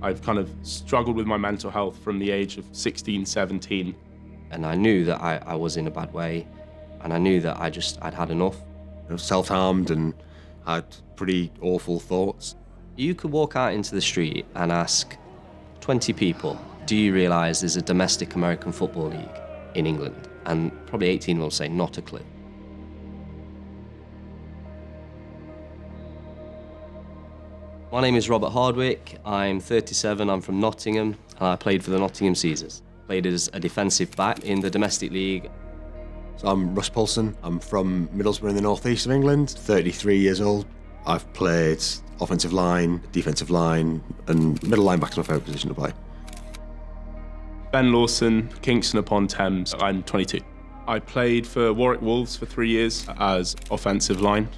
I've kind of struggled with my mental health from the age of 16, 17. And I knew that I was in a bad way, and I knew that I'd had enough. Self-harmed and had pretty awful thoughts. You could walk out into the street and ask 20 people, do you realise there's a domestic American football league in England? And probably 18 will say, not a clue. My name is Robert Hardwick, I'm 37, I'm from Nottingham, and I played for the Nottingham Caesars. Played as a defensive back in the domestic league. So I'm Russ Paulson, I'm from Middlesbrough in the northeast of England, 33 years old. I've played offensive line, defensive line, and middle linebacker, my favourite position to play. Ben Lawson, Kingston upon Thames, I'm 22. I played for Warwick Wolves for 3 years as offensive line.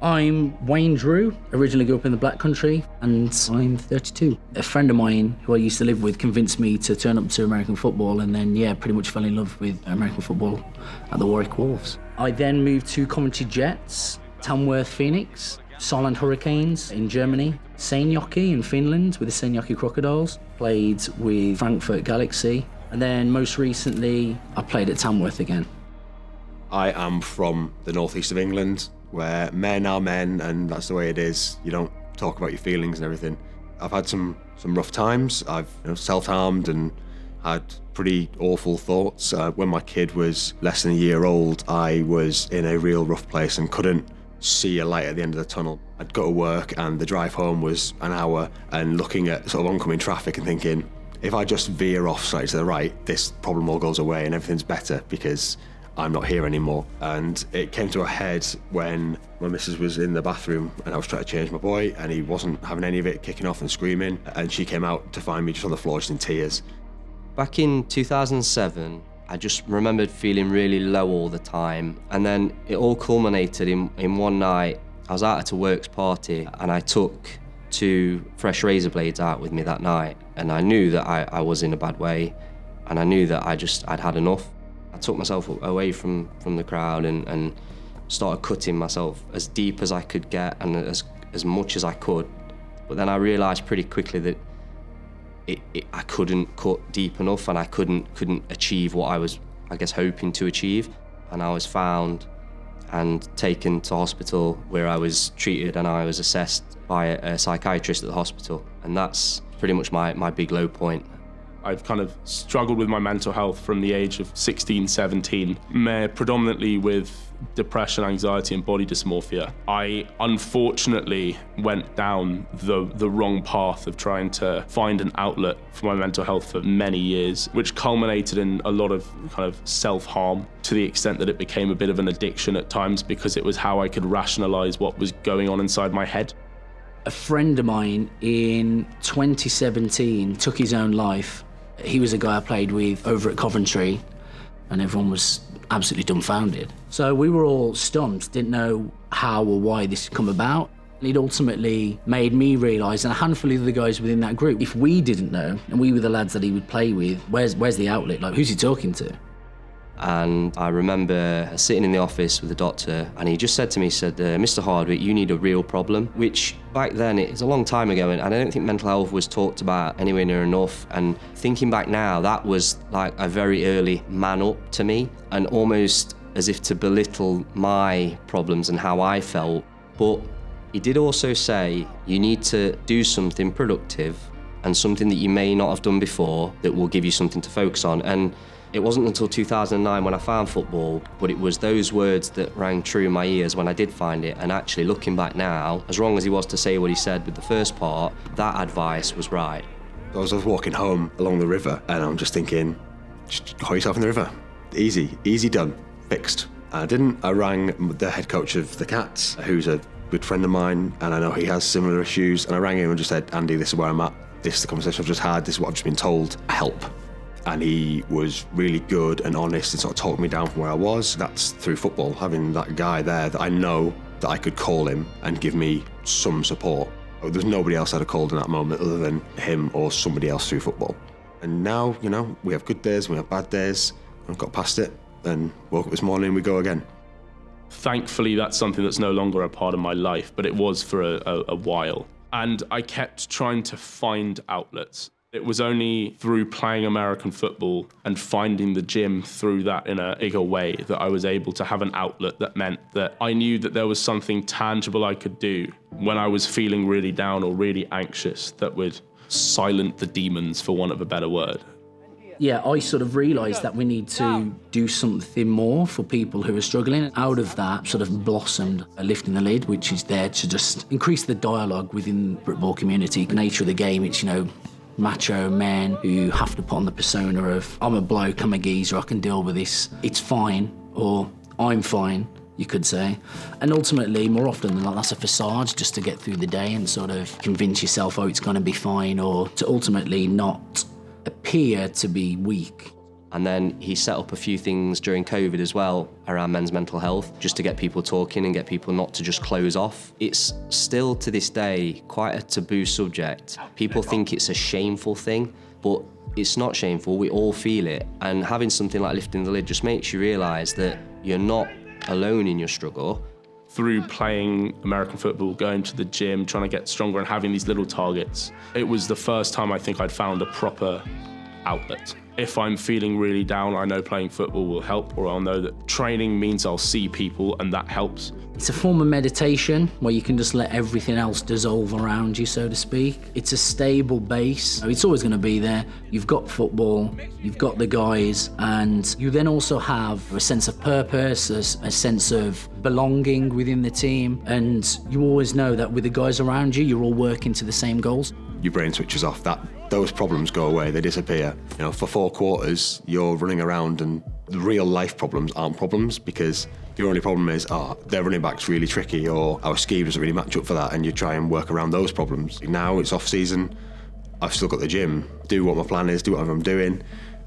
I'm Wayne Drew, originally grew up in the Black Country, and I'm 32. A friend of mine who I used to live with convinced me to turn up to American football, and then, pretty much fell in love with American football at the Warwick Wolves. I then moved to Coventry Jets, Tamworth Phoenix, Saarland Hurricanes in Germany, Seinäjoki in Finland with the Seinäjoki Crocodiles, played with Frankfurt Galaxy, and then most recently I played at Tamworth again. I am from the northeast of England, where men are men, and that's the way it is. You don't talk about your feelings and everything. I've had some rough times. I've self-harmed and had pretty awful thoughts. When my kid was less than a year old, I was in a real rough place and couldn't see a light at the end of the tunnel. I'd go to work and the drive home was an hour, and looking at sort of oncoming traffic and thinking, if I just veer off slightly to the right, this problem all goes away and everything's better because I'm not here anymore. And it came to a head when my missus was in the bathroom and I was trying to change my boy and he wasn't having any of it, kicking off and screaming, and she came out to find me just on the floor, just in tears. Back in 2007, I just remembered feeling really low all the time, and then it all culminated in one night. I was out at a works party and I took 2 fresh razor blades out with me that night, and I knew that I was in a bad way, and I knew that I'd had enough. I took myself away from the crowd and started cutting myself as deep as I could get and as much as I could. But then I realised pretty quickly that I couldn't cut deep enough, and I couldn't achieve what I was, I guess, hoping to achieve. And I was found and taken to hospital, where I was treated and I was assessed by a psychiatrist at the hospital. And that's pretty much my big low point. I've kind of struggled with my mental health from the age of 16, 17, predominantly with depression, anxiety and body dysmorphia. I unfortunately went down the wrong path of trying to find an outlet for my mental health for many years, which culminated in a lot of kind of self-harm, to the extent that it became a bit of an addiction at times, because it was how I could rationalize what was going on inside my head. A friend of mine in 2017 took his own life. He was a guy I played with over at Coventry, and everyone was absolutely dumbfounded. So we were all stumped, didn't know how or why this had come about. It ultimately made me realise, and a handful of the guys within that group, if we didn't know, and we were the lads that he would play with, where's the outlet? Like, who's he talking to? And I remember sitting in the office with the doctor, and he just said to me, Mr. Hardwick, you need a real problem, which back then, it's a long time ago, and I don't think mental health was talked about anywhere near enough. And thinking back now, that was like a very early man up to me, and almost as if to belittle my problems and how I felt. But he did also say, you need to do something productive and something that you may not have done before that will give you something to focus on. And it wasn't until 2009 when I found football, but it was those words that rang true in my ears when I did find it. And actually, looking back now, as wrong as he was to say what he said with the first part, that advice was right. I was walking home along the river and I'm just thinking, just haul yourself in the river. Easy done, fixed. I didn't. I rang the head coach of the Cats, who's a good friend of mine, and I know he has similar issues. And I rang him and just said, Andy, this is where I'm at. This is the conversation I've just had. This is what I've just been told. Help. And he was really good and honest and sort of talked me down from where I was. That's through football, having that guy there that I know that I could call him and give me some support. There's nobody else I'd have called in that moment other than him or somebody else through football. And now, we have good days, we have bad days. I've got past it and woke up this morning, we go again. Thankfully, that's something that's no longer a part of my life, but it was for a while. And I kept trying to find outlets. It was only through playing American football and finding the gym through that in a bigger way that I was able to have an outlet that meant that I knew that there was something tangible I could do when I was feeling really down or really anxious that would silence the demons, for want of a better word. Yeah, I sort of realised that we need to do something more for people who are struggling. Out of that sort of blossomed Lifting the Lid, which is there to just increase the dialogue within the football community. The nature of the game, it's, macho men who have to put on the persona of, I'm a bloke, I'm a geezer, I can deal with this, it's fine, or I'm fine, you could say. And ultimately, more often than not, that's a facade just to get through the day and sort of convince yourself, oh, it's going to be fine, or to ultimately not appear to be weak. And then he set up a few things during COVID as well around men's mental health, just to get people talking and get people not to just close off. It's still to this day quite a taboo subject. People think it's a shameful thing, but it's not shameful. We all feel it. And having something like Lifting the Lid just makes you realise that you're not alone in your struggle. Through playing American football, going to the gym, trying to get stronger and having these little targets, it was the first time I think I'd found a proper outlet. If I'm feeling really down, I know playing football will help, or I'll know that training means I'll see people and that helps. It's a form of meditation where you can just let everything else dissolve around you, so to speak. It's a stable base. It's always going to be there. You've got football, you've got the guys, and you then also have a sense of purpose, a sense of belonging within the team, and you always know that with the guys around you, you're all working to the same goals. Your brain switches off. Those problems go away, they disappear. For 4 quarters, you're running around and the real life problems aren't problems, because your only problem is, their running back's really tricky, or our scheme doesn't really match up for that, and you try and work around those problems. Now it's off season, I've still got the gym, do what my plan is, do whatever I'm doing,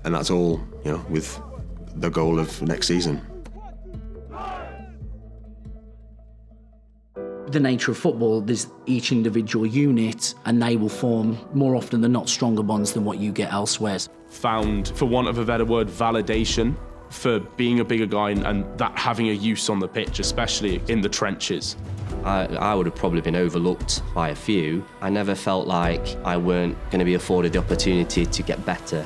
and that's all, with the goal of next season. The nature of football, there's each individual unit and they will form, more often than not, stronger bonds than what you get elsewhere. Found, for want of a better word, validation for being a bigger guy and that having a use on the pitch, especially in the trenches. I would have probably been overlooked by a few. I never felt like I weren't going to be afforded the opportunity to get better.